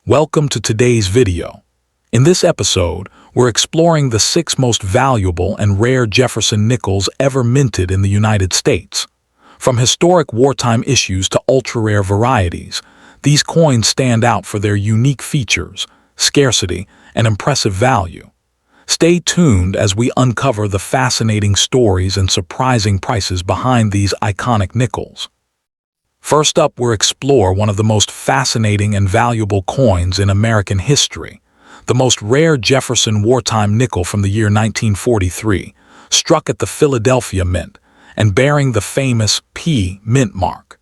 Welcome to today's video. In this episode, we're exploring the 6 most valuable and rare Jefferson nickels ever minted in the United States. From historic wartime issues to ultra-rare varieties, these coins stand out for their unique features, scarcity, and impressive value. Stay tuned as we uncover the fascinating stories and surprising prices behind these iconic nickels. First up, we'll explore one of the most fascinating and valuable coins in American history, the most rare Jefferson wartime nickel from the year 1943, struck at the Philadelphia Mint and bearing the famous P mint mark.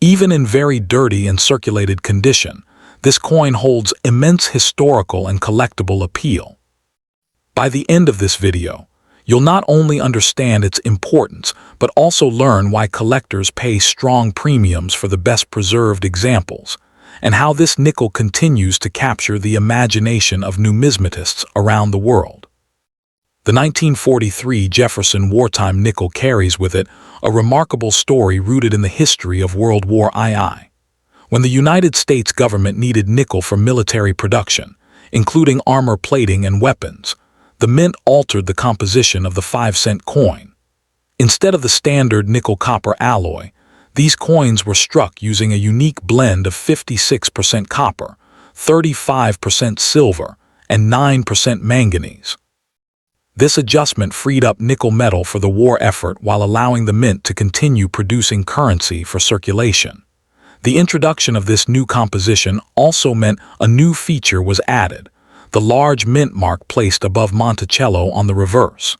Even in very dirty and circulated condition, this coin holds immense historical and collectible appeal. By the end of this video, you'll not only understand its importance, but also learn why collectors pay strong premiums for the best preserved examples, and how this nickel continues to capture the imagination of numismatists around the world. The 1943 Jefferson wartime nickel carries with it a remarkable story rooted in the history of World War II. When the United States government needed nickel for military production, including armor plating and weapons, the mint altered the composition of the 5-cent coin. Instead of the standard nickel-copper alloy, these coins were struck using a unique blend of 56% copper, 35% silver, and 9% manganese. This adjustment freed up nickel metal for the war effort while allowing the mint to continue producing currency for circulation. The introduction of this new composition also meant a new feature was added: the large mint mark placed above Monticello on the reverse.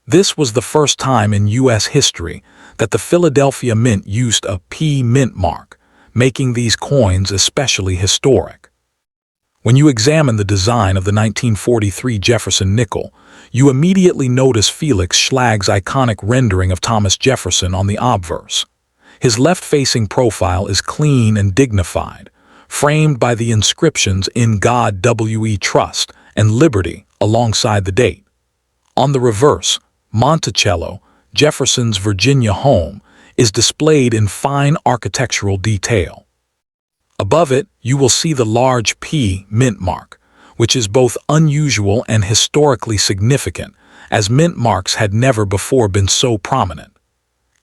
This was the first time in U.S. history that the Philadelphia Mint used a P mint mark, making these coins especially historic. When you examine the design of the 1943 Jefferson nickel, you immediately notice Felix Schlag's iconic rendering of Thomas Jefferson on the obverse. His left-facing profile is clean and dignified, framed by the inscriptions "In God We Trust" and "Liberty" alongside the date. On the reverse, Monticello, Jefferson's Virginia home, is displayed in fine architectural detail. Above it, you will see the large P mint mark, which is both unusual and historically significant, as mint marks had never before been so prominent.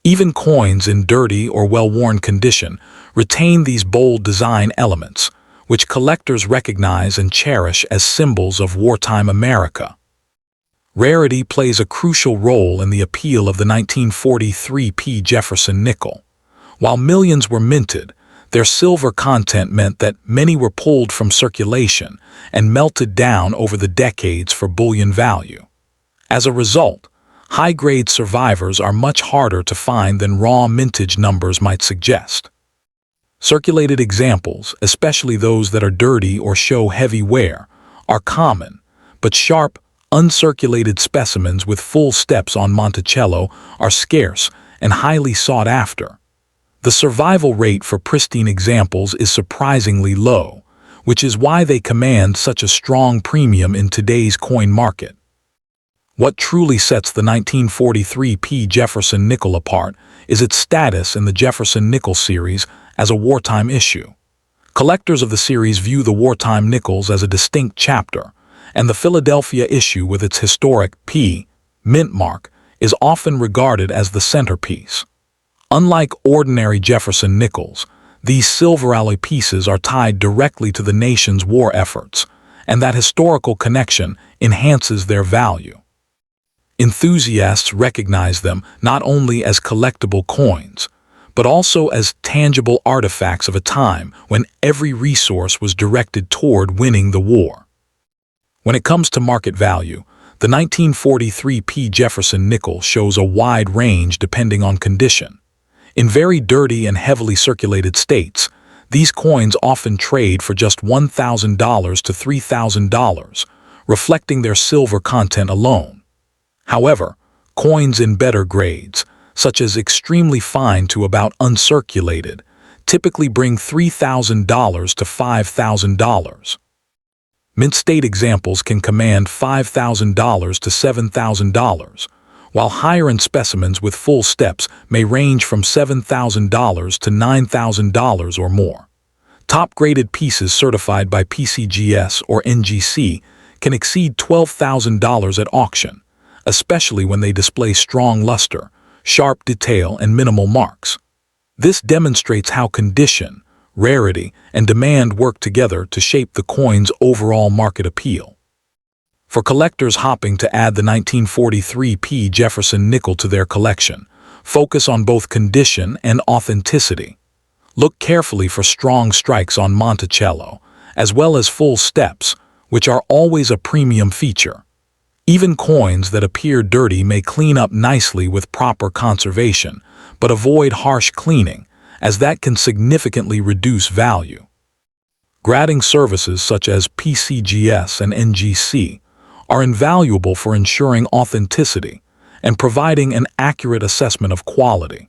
Even coins in dirty or well-worn condition retain these bold design elements, which collectors recognize and cherish as symbols of wartime America. Rarity plays a crucial role in the appeal of the 1943 P. Jefferson nickel. While millions were minted, their silver content meant that many were pulled from circulation and melted down over the decades for bullion value. As a result, high-grade survivors are much harder to find than raw mintage numbers might suggest. Circulated examples, especially those that are dirty or show heavy wear, are common, but sharp, uncirculated specimens with full steps on Monticello are scarce and highly sought after. The survival rate for pristine examples is surprisingly low, which is why they command such a strong premium in today's coin market. What truly sets the 1943 P. Jefferson nickel apart is its status in the Jefferson Nickel series as a wartime issue. Collectors of the series view the wartime nickels as a distinct chapter, and the Philadelphia issue with its historic P mint mark is often regarded as the centerpiece. Unlike ordinary Jefferson nickels, these silver alloy pieces are tied directly to the nation's war efforts, and that historical connection enhances their value. Enthusiasts recognize them not only as collectible coins, but also as tangible artifacts of a time when every resource was directed toward winning the war. When it comes to market value, the 1943 P. Jefferson nickel shows a wide range depending on condition. In very dirty and heavily circulated states, these coins often trade for just $1,000 to $3,000, reflecting their silver content alone. However, coins in better grades, such as extremely fine to about uncirculated, typically bring $3,000 to $5,000. Mint state examples can command $5,000 to $7,000, while higher-end specimens with full steps may range from $7,000 to $9,000 or more. Top-graded pieces certified by PCGS or NGC can exceed $12,000 at auction, especially when they display strong luster, sharp detail, and minimal marks. This demonstrates how condition, rarity, and demand work together to shape the coin's overall market appeal. For collectors hoping to add the 1943 P. Jefferson nickel to their collection, focus on both condition and authenticity. Look carefully for strong strikes on Monticello, as well as full steps, which are always a premium feature. Even coins that appear dirty may clean up nicely with proper conservation, but avoid harsh cleaning, as that can significantly reduce value. Grading services such as PCGS and NGC are invaluable for ensuring authenticity and providing an accurate assessment of quality.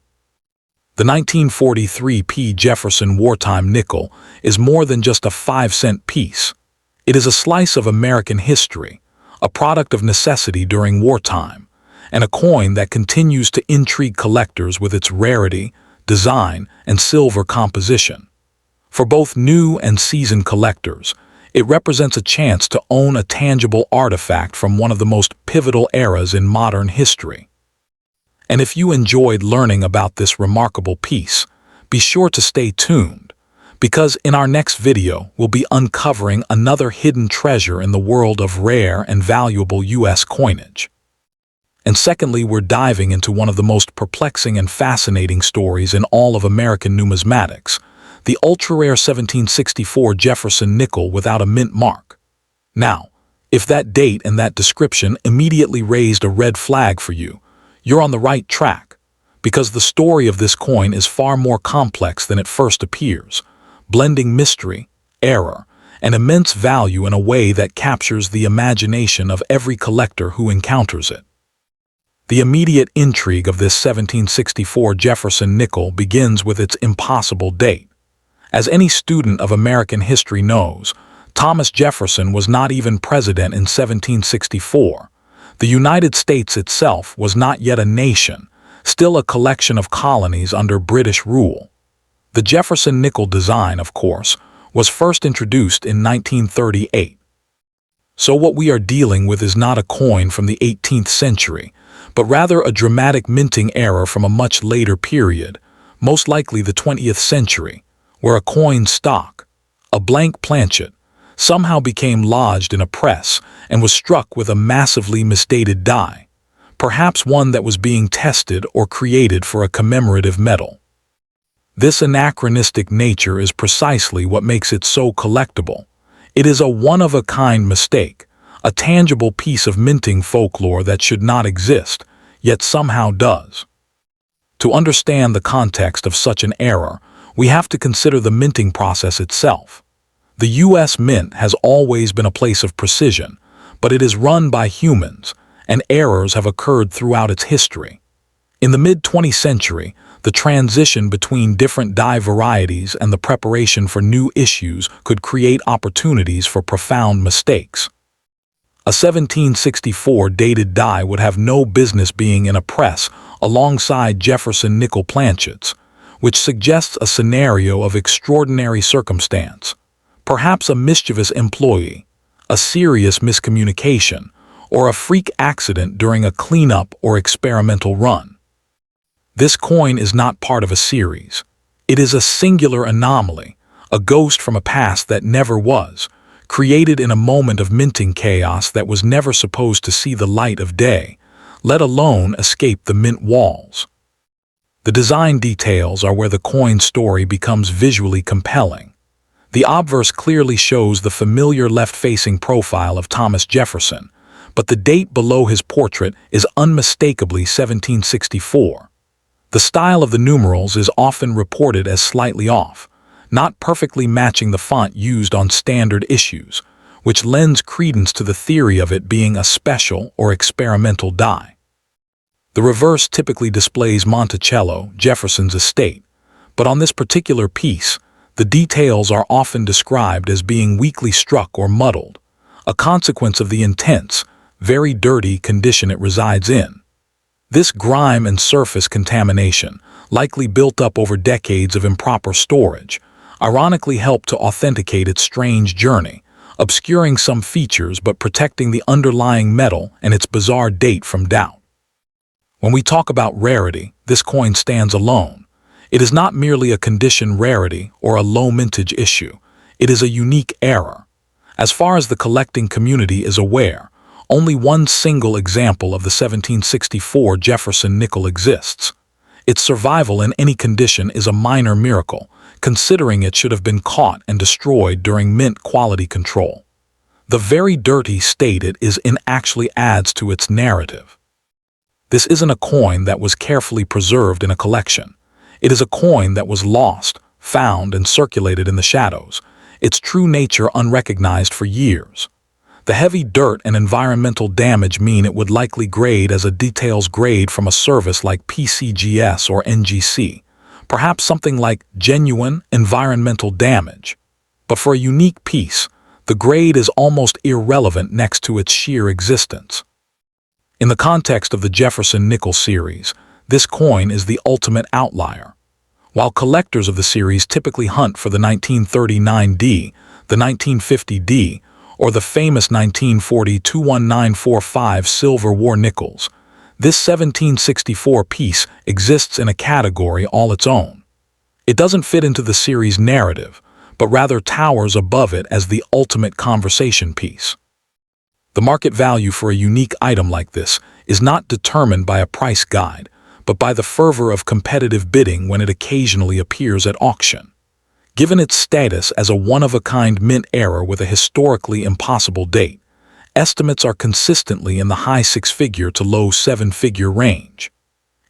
The 1943 P. Jefferson Wartime nickel is more than just a 5-cent piece. It is a slice of American history, a product of necessity during wartime, and a coin that continues to intrigue collectors with its rarity, design, and silver composition. For both new and seasoned collectors, it represents a chance to own a tangible artifact from one of the most pivotal eras in modern history. And if you enjoyed learning about this remarkable piece, be sure to stay tuned, because in our next video we'll be uncovering another hidden treasure in the world of rare and valuable U.S. coinage. And secondly, we're diving into one of the most perplexing and fascinating stories in all of American numismatics, the ultra-rare 1764 Jefferson nickel without a mint mark. Now, if that date and that description immediately raised a red flag for you, you're on the right track, because the story of this coin is far more complex than it first appears, blending mystery, error, and immense value in a way that captures the imagination of every collector who encounters it. The immediate intrigue of this 1764 Jefferson nickel begins with its impossible date. As any student of American history knows, Thomas Jefferson was not even president in 1764. The United States itself was not yet a nation, still a collection of colonies under British rule. The Jefferson nickel design, of course, was first introduced in 1938. So what we are dealing with is not a coin from the 18th century, but rather a dramatic minting error from a much later period, most likely the 20th century, where a coin stock, a blank planchet, somehow became lodged in a press and was struck with a massively misdated die, perhaps one that was being tested or created for a commemorative medal. This anachronistic nature is precisely what makes it so collectible. It is a one-of-a-kind mistake, a tangible piece of minting folklore that should not exist, yet somehow does. To understand the context of such an error, we have to consider the minting process itself. The U.S. Mint has always been a place of precision, but it is run by humans, and errors have occurred throughout its history. In the mid-20th century, the transition between different die varieties and the preparation for new issues could create opportunities for profound mistakes. A 1764 dated die would have no business being in a press alongside Jefferson nickel planchets, which suggests a scenario of extraordinary circumstance. Perhaps a mischievous employee, a serious miscommunication, or a freak accident during a cleanup or experimental run. This coin is not part of a series. It is a singular anomaly, a ghost from a past that never was, created in a moment of minting chaos that was never supposed to see the light of day, let alone escape the mint walls. The design details are where the coin story becomes visually compelling. The obverse clearly shows the familiar left-facing profile of Thomas Jefferson, but the date below his portrait is unmistakably 1764. The style of the numerals is often reported as slightly off, not perfectly matching the font used on standard issues, which lends credence to the theory of it being a special or experimental die. The reverse typically displays Monticello, Jefferson's estate, but on this particular piece, the details are often described as being weakly struck or muddled, a consequence of the intense, very dirty condition it resides in. This grime and surface contamination, likely built up over decades of improper storage, ironically help to authenticate its strange journey, obscuring some features but protecting the underlying metal and its bizarre date from doubt. When we talk about rarity, this coin stands alone. It is not merely a condition rarity or a low mintage issue. It is a unique error. As far as the collecting community is aware, only one single example of the 1764 Jefferson nickel exists. Its survival in any condition is a minor miracle, considering it should have been caught and destroyed during mint quality control. The very dirty state it is in actually adds to its narrative. This isn't a coin that was carefully preserved in a collection. It is a coin that was lost, found, and circulated in the shadows, its true nature unrecognized for years. The heavy dirt and environmental damage mean it would likely grade as a details grade from a service like PCGS or NGC, perhaps something like genuine environmental damage. But for a unique piece, the grade is almost irrelevant next to its sheer existence. In the context of the Jefferson Nickel series, this coin is the ultimate outlier. While collectors of the series typically hunt for the 1939D, the 1950D, or the famous 1940 21945 Silver War nickels, this 1764 piece exists in a category all its own. It doesn't fit into the series' narrative, but rather towers above it as the ultimate conversation piece. The market value for a unique item like this is not determined by a price guide, but by the fervor of competitive bidding when it occasionally appears at auction. Given its status as a one-of-a-kind mint error with a historically impossible date, estimates are consistently in the high six-figure to low seven-figure range.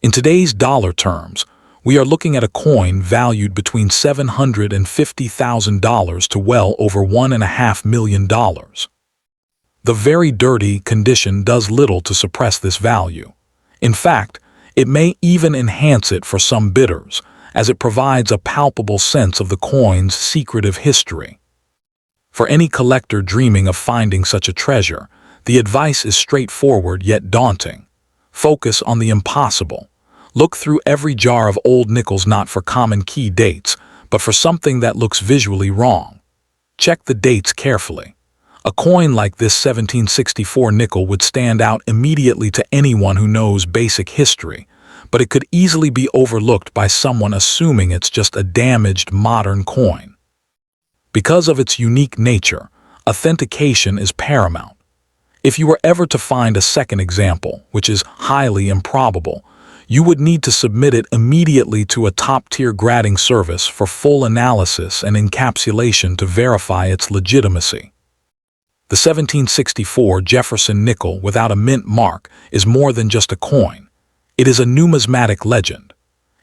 In today's dollar terms, we are looking at a coin valued between $750,000 to well over $1.5 million. The very dirty condition does little to suppress this value. In fact, it may even enhance it for some bidders, as it provides a palpable sense of the coin's secretive history. For any collector dreaming of finding such a treasure, the advice is straightforward yet daunting. Focus on the impossible. Look through every jar of old nickels not for common key dates, but for something that looks visually wrong. Check the dates carefully. A coin like this 1764 nickel would stand out immediately to anyone who knows basic history, but it could easily be overlooked by someone assuming it's just a damaged modern coin. Because of its unique nature, authentication is paramount. If you were ever to find a second example, which is highly improbable, you would need to submit it immediately to a top-tier grading service for full analysis and encapsulation to verify its legitimacy. The 1764 Jefferson nickel without a mint mark is more than just a coin. It is a numismatic legend.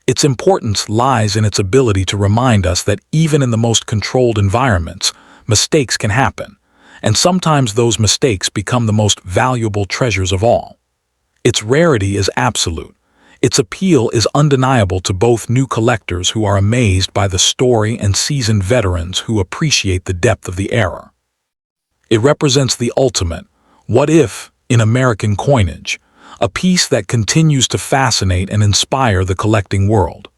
Its importance lies in its ability to remind us that even in the most controlled environments, mistakes can happen, and sometimes those mistakes become the most valuable treasures of all. Its rarity is absolute. Its appeal is undeniable to both new collectors who are amazed by the story and seasoned veterans who appreciate the depth of the error. It represents the ultimate, what if, in American coinage, a piece that continues to fascinate and inspire the collecting world.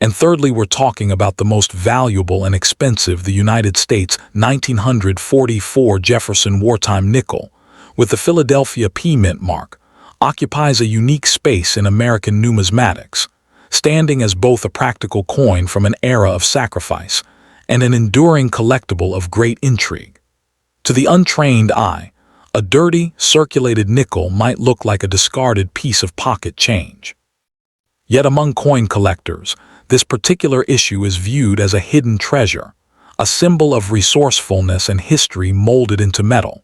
And thirdly, we're talking about the most valuable and expensive, the United States 1944 Jefferson Wartime nickel, with the Philadelphia P mint mark, occupies a unique space in American numismatics, standing as both a practical coin from an era of sacrifice and an enduring collectible of great intrigue. To the untrained eye, a dirty, circulated nickel might look like a discarded piece of pocket change. Yet among coin collectors, this particular issue is viewed as a hidden treasure, a symbol of resourcefulness and history molded into metal.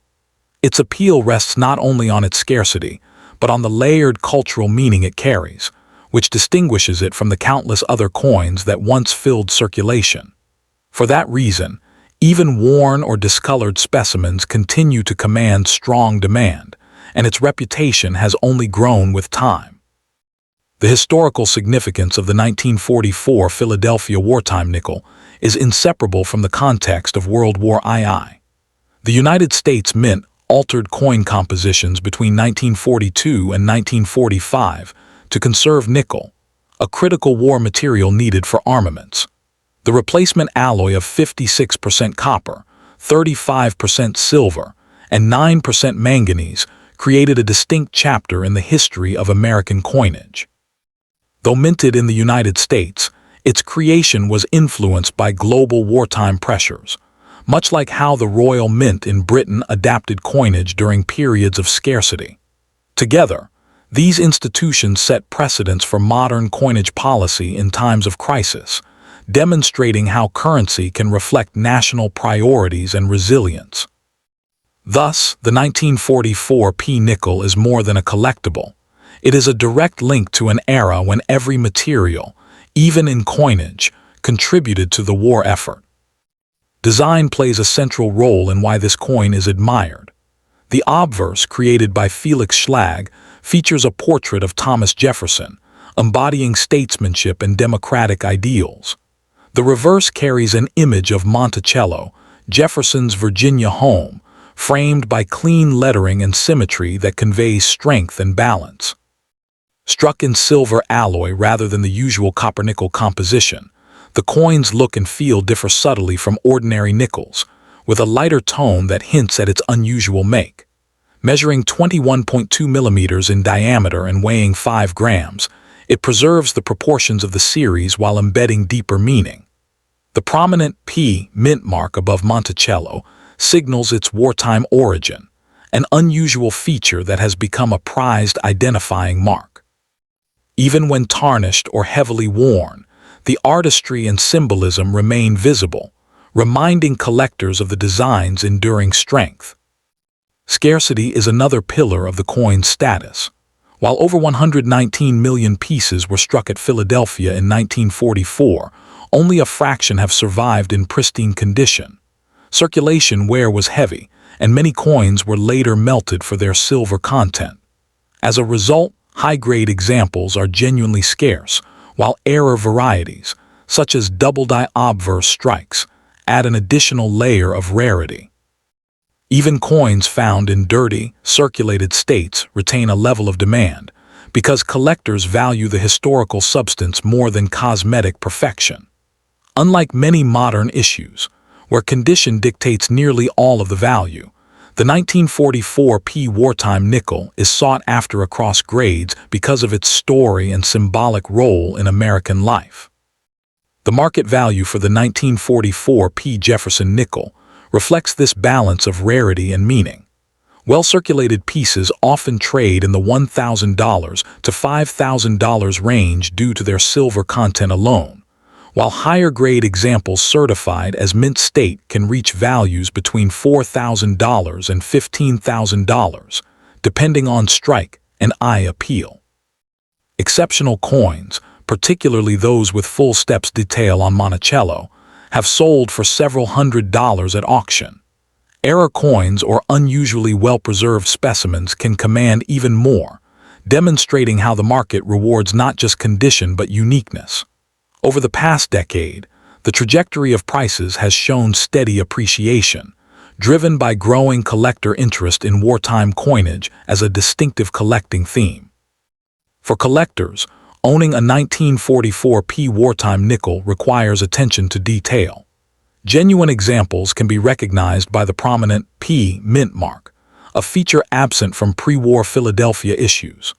Its appeal rests not only on its scarcity, but on the layered cultural meaning it carries, which distinguishes it from the countless other coins that once filled circulation. For that reason, even worn or discolored specimens continue to command strong demand, and its reputation has only grown with time. The historical significance of the 1944 Philadelphia Wartime nickel is inseparable from the context of World War II. The United States Mint altered coin compositions between 1942 and 1945 to conserve nickel, a critical war material needed for armaments. The The replacement alloy of 56% copper, 35% silver, and 9% manganese created a distinct chapter in the history of American coinage. Though minted in the United States, its creation was influenced by global wartime pressures, much like how the Royal Mint in Britain adapted coinage during periods of scarcity. Together, these institutions set precedents for modern coinage policy in times of crisis, demonstrating how currency can reflect national priorities and resilience. Thus, the 1944 P nickel is more than a collectible. It is a direct link to an era when every material, even in coinage, contributed to the war effort. Design plays a central role in why this coin is admired. The obverse, created by Felix Schlag, features a portrait of Thomas Jefferson, embodying statesmanship and democratic ideals. The reverse carries an image of Monticello, Jefferson's Virginia home, framed by clean lettering and symmetry that conveys strength and balance. Struck in silver alloy rather than the usual copper-nickel composition, the coin's look and feel differ subtly from ordinary nickels, with a lighter tone that hints at its unusual make. Measuring 21.2 millimeters in diameter and weighing 5 grams, it preserves the proportions of the series while embedding deeper meaning. The prominent P mint mark above Monticello signals its wartime origin, an unusual feature that has become a prized identifying mark. Even when tarnished or heavily worn, the artistry and symbolism remain visible, reminding collectors of the design's enduring strength. Scarcity is another pillar of the coin's status. While over 119 million pieces were struck at Philadelphia in 1944, only a fraction have survived in pristine condition. Circulation wear was heavy, and many coins were later melted for their silver content. As a result, high-grade examples are genuinely scarce, while rarer varieties, such as double-die obverse strikes, add an additional layer of rarity. Even coins found in dirty, circulated states retain a level of demand, because collectors value the historical substance more than cosmetic perfection. Unlike many modern issues, where condition dictates nearly all of the value, the 1944 P wartime nickel is sought after across grades because of its story and symbolic role in American life. The market value for the 1944 P Jefferson nickel reflects this balance of rarity and meaning. Well-circulated pieces often trade in the $1,000 to $5,000 range due to their silver content alone, while higher-grade examples certified as mint state can reach values between $4,000 and $15,000, depending on strike and eye appeal. Exceptional coins, particularly those with full steps detail on Monticello, have sold for several $100s at auction. Rare coins or unusually well-preserved specimens can command even more, demonstrating how the market rewards not just condition but uniqueness. Over the past decade, the trajectory of prices has shown steady appreciation, driven by growing collector interest in wartime coinage as a distinctive collecting theme. For collectors, owning a 1944 P wartime nickel requires attention to detail. Genuine examples can be recognized by the prominent P mint mark, a feature absent from pre-war Philadelphia issues.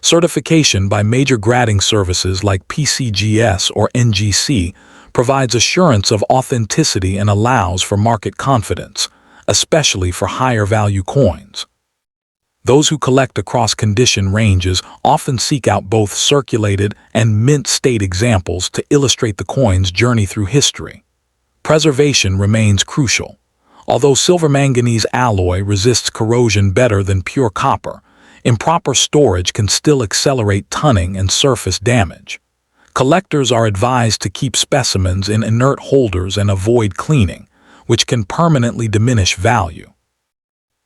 Certification by major grading services like PCGS or NGC provides assurance of authenticity and allows for market confidence, especially for higher-value coins. Those who collect across condition ranges often seek out both circulated and mint state examples to illustrate the coin's journey through history. Preservation remains crucial. Although silver manganese alloy resists corrosion better than pure copper, improper storage can still accelerate tunning and surface damage. Collectors are advised to keep specimens in inert holders and avoid cleaning, which can permanently diminish value.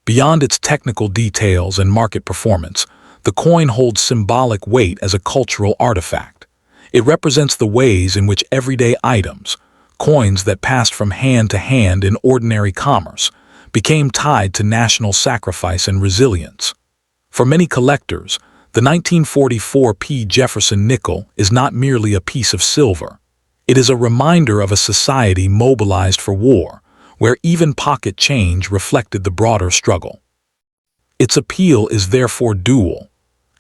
Beyond its technical details and market performance, the coin holds symbolic weight as a cultural artifact. It represents the ways in which everyday items, coins that passed from hand to hand in ordinary commerce, became tied to national sacrifice and resilience. For many collectors, the 1944 P Jefferson nickel is not merely a piece of silver. It is a reminder of a society mobilized for war, where even pocket change reflected the broader struggle. Its appeal is therefore dual,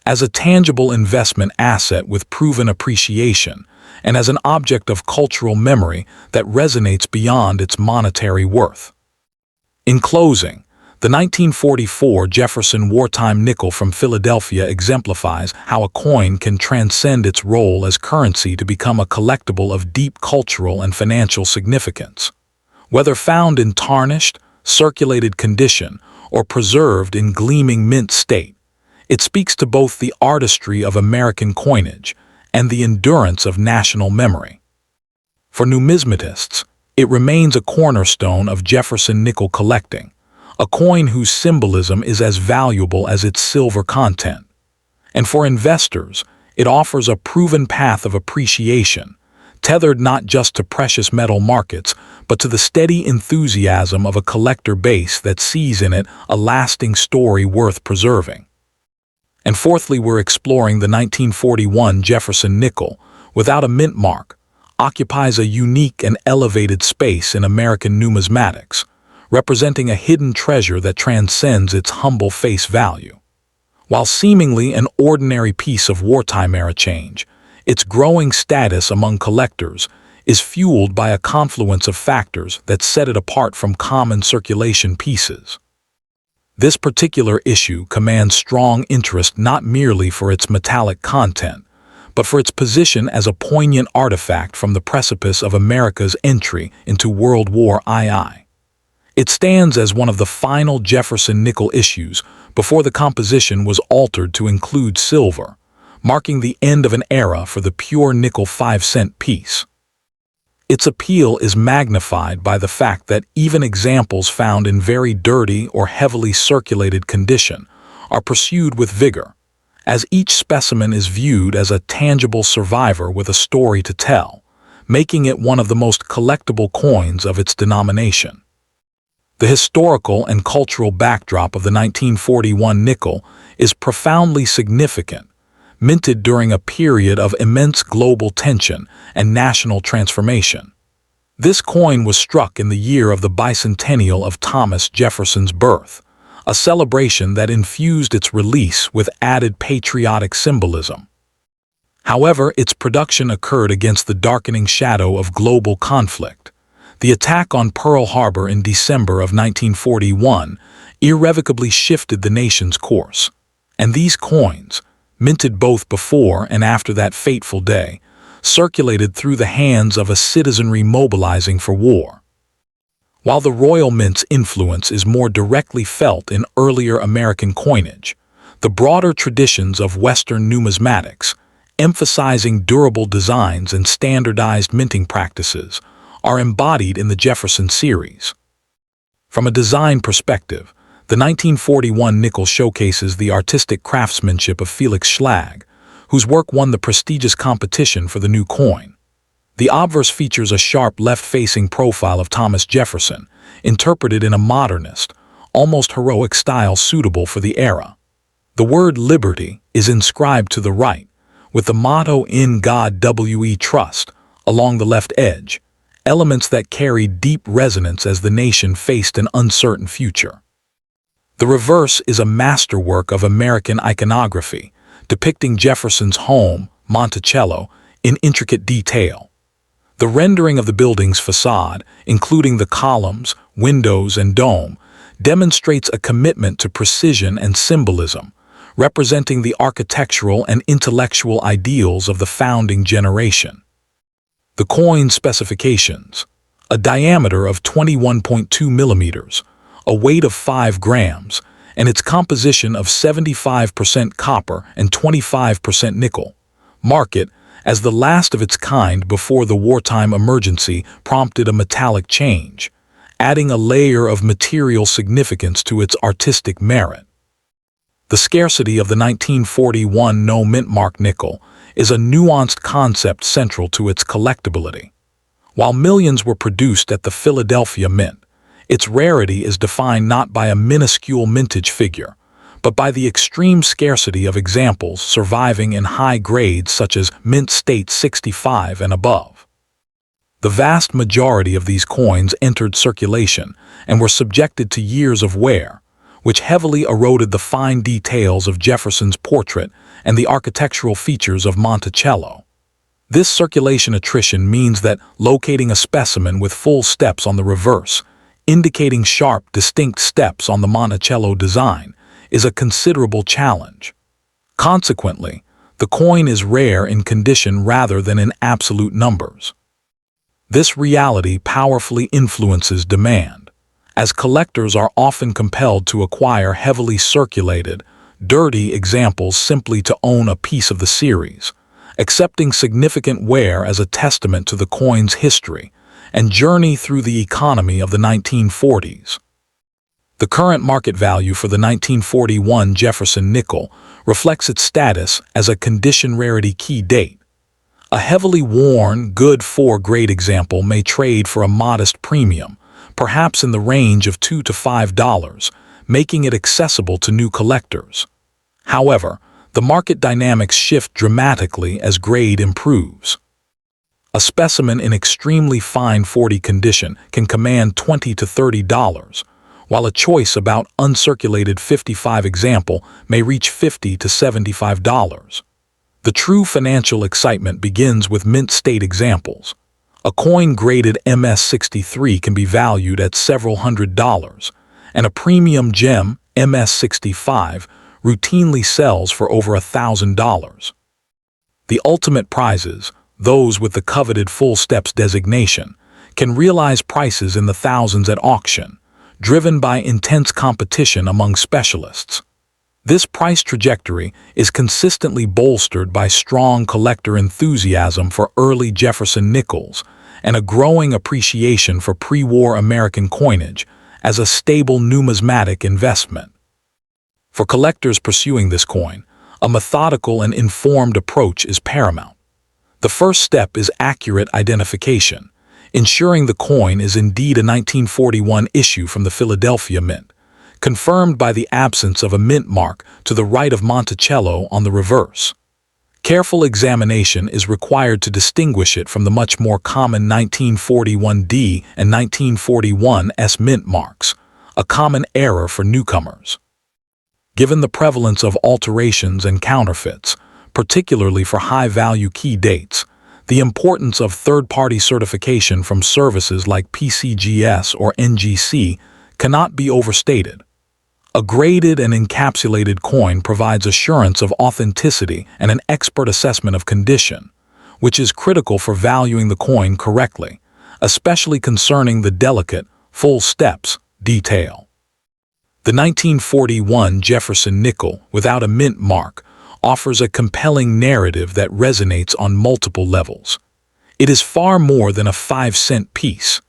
as a tangible investment asset with proven appreciation, and as an object of cultural memory that resonates beyond its monetary worth. In closing, the 1944 Jefferson Wartime nickel from Philadelphia exemplifies how a coin can transcend its role as currency to become a collectible of deep cultural and financial significance. Whether found in tarnished, circulated condition or preserved in gleaming mint state, it speaks to both the artistry of American coinage and the endurance of national memory. For numismatists, it remains a cornerstone of Jefferson nickel collecting, a coin whose symbolism is as valuable as its silver content. And for investors, it offers a proven path of appreciation, tethered not just to precious metal markets, but to the steady enthusiasm of a collector base that sees in it a lasting story worth preserving. And fourthly, we're exploring the 1941 Jefferson nickel, without a mint mark, occupies a unique and elevated space in American numismatics, representing a hidden treasure that transcends its humble face value. While seemingly an ordinary piece of wartime-era change, its growing status among collectors is fueled by a confluence of factors that set it apart from common circulation pieces. This particular issue commands strong interest not merely for its metallic content, but for its position as a poignant artifact from the precipice of America's entry into World War II. It stands as one of the final Jefferson nickel issues before the composition was altered to include silver, marking the end of an era for the pure nickel 5-cent piece. Its appeal is magnified by the fact that even examples found in very dirty or heavily circulated condition are pursued with vigor, as each specimen is viewed as a tangible survivor with a story to tell, making it one of the most collectible coins of its denomination. The historical and cultural backdrop of the 1941 nickel is profoundly significant, minted during a period of immense global tension and national transformation. This coin was struck in the year of the bicentennial of Thomas Jefferson's birth, a celebration that infused its release with added patriotic symbolism. However, its production occurred against the darkening shadow of global conflict. The attack on Pearl Harbor in December of 1941 irrevocably shifted the nation's course, and these coins, minted both before and after that fateful day, circulated through the hands of a citizenry mobilizing for war. While the Royal Mint's influence is more directly felt in earlier American coinage, the broader traditions of Western numismatics, emphasizing durable designs and standardized minting practices, are embodied in the Jefferson series. From a design perspective, the 1941 nickel showcases the artistic craftsmanship of Felix Schlag, whose work won the prestigious competition for the new coin. The obverse features a sharp left-facing profile of Thomas Jefferson, interpreted in a modernist, almost heroic style suitable for the era. The word liberty is inscribed to the right, with the motto "In God We Trust" along the left edge, elements that carried deep resonance as the nation faced an uncertain future. The reverse is a masterwork of American iconography, depicting Jefferson's home, Monticello, in intricate detail. The rendering of the building's facade, including the columns, windows, and dome, demonstrates a commitment to precision and symbolism, representing the architectural and intellectual ideals of the founding generation. The coin's specifications: a diameter of 21.2 millimeters, a weight of 5 grams, and its composition of 75% copper and 25% nickel, mark it as the last of its kind before the wartime emergency prompted a metallic change, adding a layer of material significance to its artistic merit. The scarcity of the 1941 no-mint mark nickel is a nuanced concept central to its collectability. While millions were produced at the Philadelphia Mint, its rarity is defined not by a minuscule mintage figure, but by the extreme scarcity of examples surviving in high grades such as Mint State 65 and above. The vast majority of these coins entered circulation and were subjected to years of wear, which heavily eroded the fine details of Jefferson's portrait and the architectural features of Monticello. This circulation attrition means that locating a specimen with full steps on the reverse, indicating sharp, distinct steps on the Monticello design, is a considerable challenge. Consequently, the coin is rare in condition rather than in absolute numbers. This reality powerfully influences demand, as collectors are often compelled to acquire heavily circulated, dirty examples simply to own a piece of the series, accepting significant wear as a testament to the coin's history and journey through the economy of the 1940s. The current market value for the 1941 Jefferson nickel reflects its status as a condition rarity key date. A heavily worn, good 4-grade example may trade for a modest premium, perhaps in the range of $2 to $5, making it accessible to new collectors. However, the market dynamics shift dramatically as grade improves. A specimen in extremely fine 40 condition can command $20 to $30, while a choice about uncirculated 55 example may reach $50 to $75. The true financial excitement begins with mint state examples. A coin graded MS-63 can be valued at several $100s, and a premium gem, MS-65, routinely sells for over $1,000. The ultimate prizes, those with the coveted full steps designation, can realize prices in the thousands at auction, driven by intense competition among specialists. This price trajectory is consistently bolstered by strong collector enthusiasm for early Jefferson nickels and a growing appreciation for pre-war American coinage as a stable numismatic investment. For collectors pursuing this coin, a methodical and informed approach is paramount. The first step is accurate identification, ensuring the coin is indeed a 1941 issue from the Philadelphia Mint, confirmed by the absence of a mint mark to the right of Monticello on the reverse. Careful examination is required to distinguish it from the much more common 1941D and 1941S mint marks, a common error for newcomers. Given the prevalence of alterations and counterfeits, particularly for high-value key dates, the importance of third-party certification from services like PCGS or NGC cannot be overstated. A graded and encapsulated coin provides assurance of authenticity and an expert assessment of condition, which is critical for valuing the coin correctly, especially concerning the delicate, full steps detail. The 1941 Jefferson nickel, without a mint mark, offers a compelling narrative that resonates on multiple levels. It is far more than a 5-cent piece.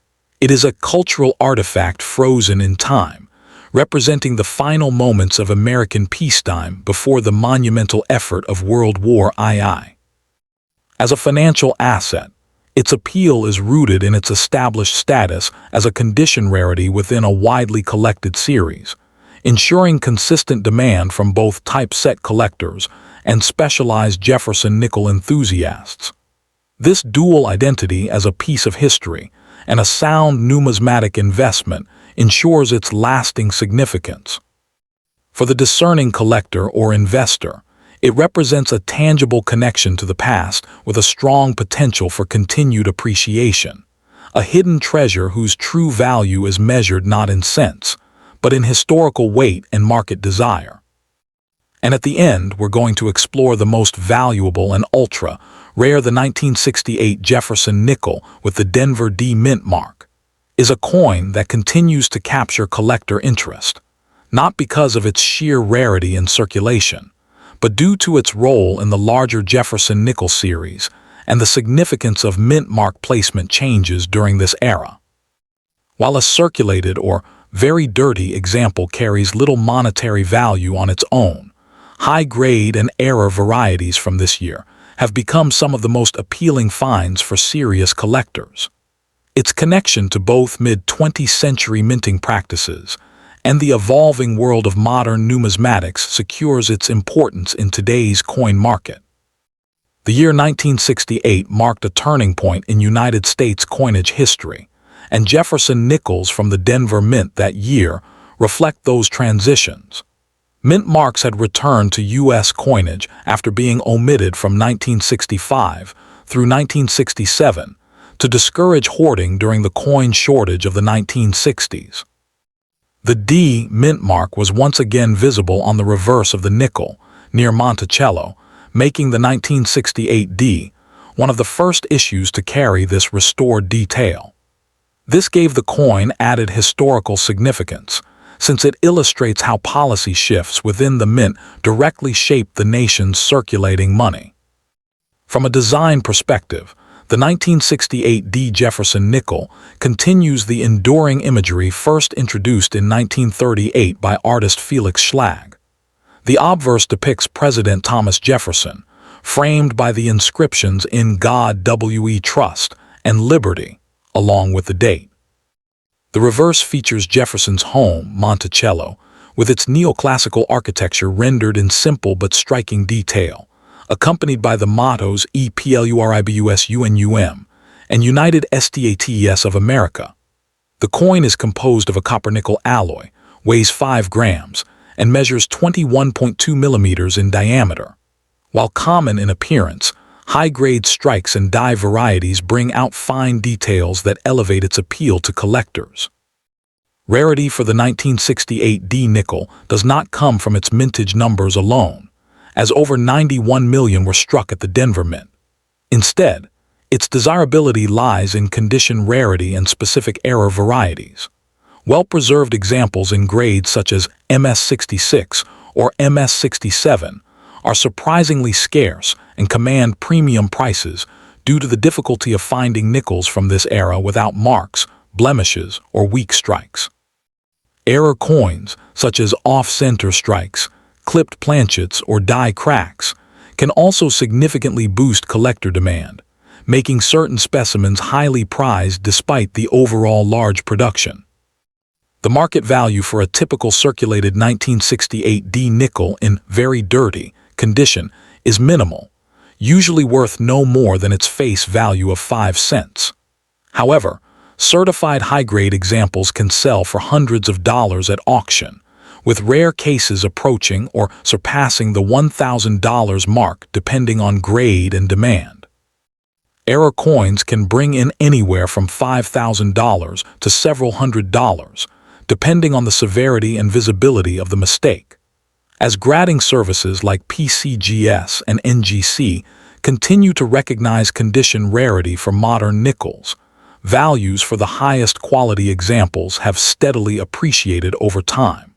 It is a cultural artifact frozen in time, representing the final moments of American peacetime before the monumental effort of World War II. As a financial asset, its appeal is rooted in its established status as a condition rarity within a widely collected series, ensuring consistent demand from both typeset collectors and specialized Jefferson nickel enthusiasts. This dual identity as a piece of history and a sound numismatic investment ensures its lasting significance. For the discerning collector or investor, it represents a tangible connection to the past with a strong potential for continued appreciation, a hidden treasure whose true value is measured not in cents, but in historical weight and market desire. And at the end, we're going to explore the most valuable and ultra-rare. The 1968 Jefferson nickel with the Denver D mint mark is a coin that continues to capture collector interest, not because of its sheer rarity in circulation, but due to its role in the larger Jefferson nickel series and the significance of mint mark placement changes during this era. While a circulated or very dirty example carries little monetary value on its own, high-grade and error varieties from this year have become some of the most appealing finds for serious collectors. Its connection to both mid-20th century minting practices and the evolving world of modern numismatics secures its importance in today's coin market. The year 1968 marked a turning point in United States coinage history, and Jefferson nickels from the Denver Mint that year reflect those transitions. Mint marks had returned to U.S. coinage after being omitted from 1965 through 1967 to discourage hoarding during the coin shortage of the 1960s. The D mint mark was once again visible on the reverse of the nickel, near Monticello, making the 1968 D one of the first issues to carry this restored detail. This gave the coin added historical significance, since it illustrates how policy shifts within the mint directly shape the nation's circulating money. From a design perspective, the 1968 D Jefferson nickel continues the enduring imagery first introduced in 1938 by artist Felix Schlag. The obverse depicts President Thomas Jefferson, framed by the inscriptions "In God We Trust" and "Liberty," along with the date. The reverse features Jefferson's home, Monticello, with its neoclassical architecture rendered in simple but striking detail, accompanied by the mottos EPLURIBUSUNUM and United States of America. The coin is composed of a copper-nickel alloy, weighs 5 grams, and measures 21.2 millimeters in diameter. While common in appearance, high-grade strikes and die varieties bring out fine details that elevate its appeal to collectors. Rarity for the 1968 D nickel does not come from its mintage numbers alone, as over 91 million were struck at the Denver Mint. Instead, its desirability lies in condition rarity and specific era varieties. Well-preserved examples in grades such as MS66 or MS67 are surprisingly scarce and command premium prices due to the difficulty of finding nickels from this era without marks, blemishes, or weak strikes. Error coins, such as off-center strikes, clipped planchets, or die cracks, can also significantly boost collector demand, making certain specimens highly prized despite the overall large production. The market value for a typical circulated 1968 D nickel in very dirty condition is minimal, usually worth no more than its face value of 5 cents. However, certified high-grade examples can sell for hundreds of dollars at auction, with rare cases approaching or surpassing the $1,000 mark depending on grade and demand. Error coins can bring in anywhere from $5,000 to several $100s, depending on the severity and visibility of the mistake. As grading services like PCGS and NGC continue to recognize condition rarity for modern nickels, values for the highest quality examples have steadily appreciated over time.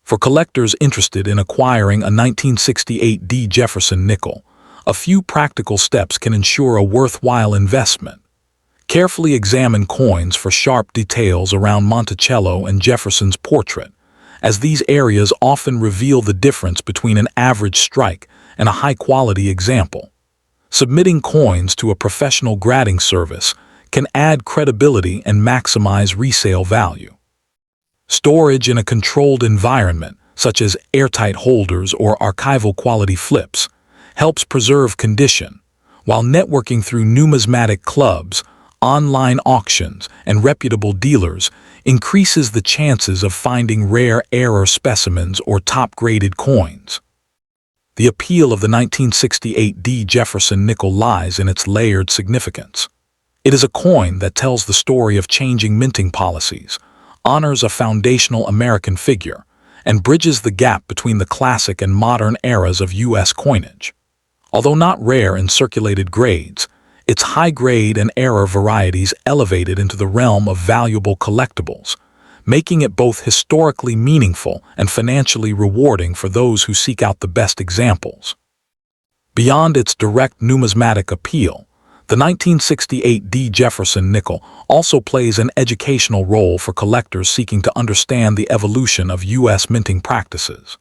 For collectors interested in acquiring a 1968 D Jefferson nickel, a few practical steps can ensure a worthwhile investment. Carefully examine coins for sharp details around Monticello and Jefferson's portrait, as these areas often reveal the difference between an average strike and a high-quality example. Submitting coins to a professional grading service can add credibility and maximize resale value. Storage in a controlled environment, such as airtight holders or archival quality flips, helps preserve condition, while networking through numismatic clubs, online auctions, and reputable dealers increases the chances of finding rare error specimens or top-graded coins. The appeal of the 1968 D Jefferson nickel lies in its layered significance. It is a coin that tells the story of changing minting policies, honors a foundational American figure, and bridges the gap between the classic and modern eras of U.S. coinage. Although not rare in circulated grades, its high-grade and error varieties elevate it into the realm of valuable collectibles, making it both historically meaningful and financially rewarding for those who seek out the best examples. Beyond its direct numismatic appeal, the 1968 D Jefferson nickel also plays an educational role for collectors seeking to understand the evolution of U.S. minting practices.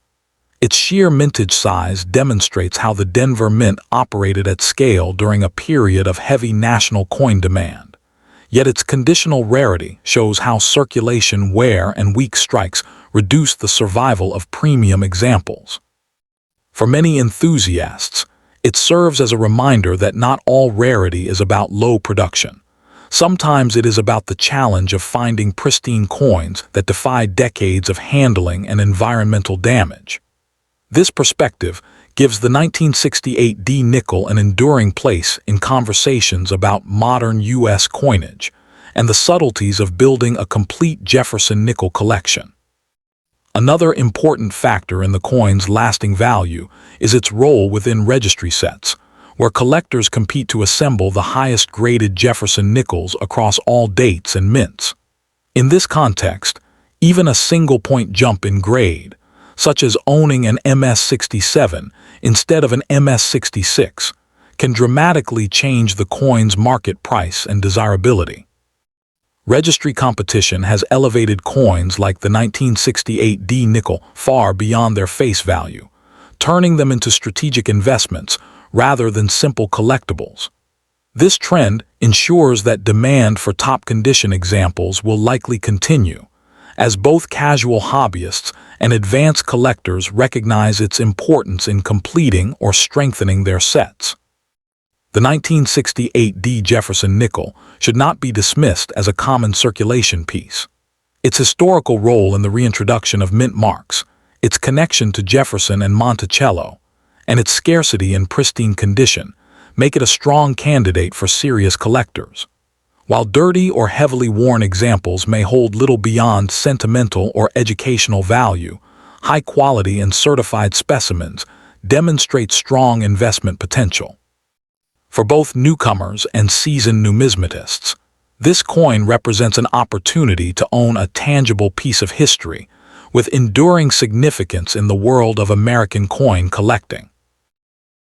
Its sheer mintage size demonstrates how the Denver Mint operated at scale during a period of heavy national coin demand. Yet its conditional rarity shows how circulation wear and weak strikes reduced the survival of premium examples. For many enthusiasts, It serves as a reminder that not all rarity is about low production. Sometimes it is about the challenge of finding pristine coins that defy decades of handling and environmental damage. This perspective gives the 1968 D nickel an enduring place in conversations about modern U.S. coinage and the subtleties of building a complete Jefferson Nickel collection. Another important factor in the coin's lasting value is its role within registry sets, where collectors compete to assemble the highest-graded Jefferson nickels across all dates and mints. In this context, even a single-point jump in grade, such as owning an MS-67 instead of an MS-66, can dramatically change the coin's market price and desirability. Registry competition has elevated coins like the 1968 D nickel far beyond their face value, turning them into strategic investments rather than simple collectibles. This trend ensures that demand for top-condition examples will likely continue, as both casual hobbyists and advanced collectors recognize its importance in completing or strengthening their sets. The 1968 D Jefferson Nickel should not be dismissed as a common circulation piece. Its historical role in the reintroduction of mint marks, its connection to Jefferson and Monticello, and its scarcity in pristine condition make it a strong candidate for serious collectors. While dirty or heavily worn examples may hold little beyond sentimental or educational value, high-quality and certified specimens demonstrate strong investment potential. For both newcomers and seasoned numismatists, this coin represents an opportunity to own a tangible piece of history with enduring significance in the world of American coin collecting.